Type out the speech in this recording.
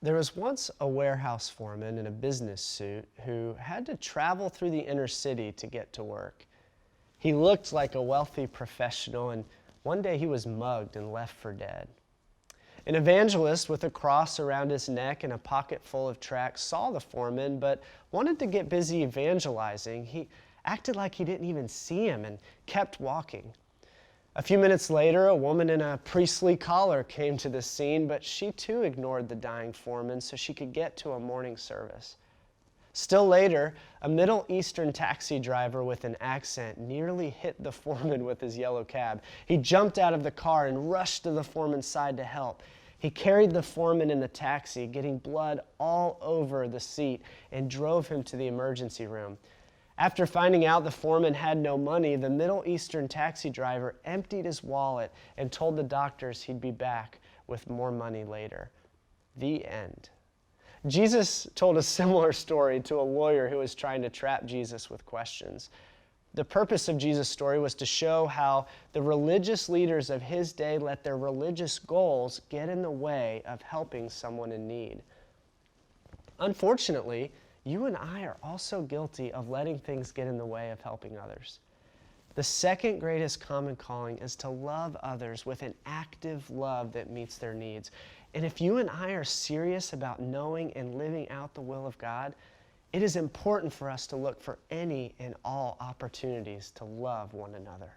There was once a warehouse foreman in a business suit who had to travel through the inner city to get to work. He looked like a wealthy professional, and one day he was mugged and left for dead. An evangelist with a cross around his neck and a pocket full of tracts saw the foreman, but wanted to get busy evangelizing. He acted like he didn't even see him and kept walking. A few minutes later, a woman in a priestly collar came to the scene, but she too ignored the dying foreman so she could get to a morning service. Still later, a Middle Eastern taxi driver with an accent nearly hit the foreman with his yellow cab. He jumped out of the car and rushed to the foreman's side to help. He carried the foreman in the taxi, getting blood all over the seat, and drove him to the emergency room. After finding out the foreman had no money, the Middle Eastern taxi driver emptied his wallet and told the doctors he'd be back with more money later. The end. Jesus told a similar story to a lawyer who was trying to trap Jesus with questions. The purpose of Jesus' story was to show how the religious leaders of his day let their religious goals get in the way of helping someone in need. Unfortunately, you and I are also guilty of letting things get in the way of helping others. The second greatest common calling is to love others with an active love that meets their needs. And if you and I are serious about knowing and living out the will of God, it is important for us to look for any and all opportunities to love one another.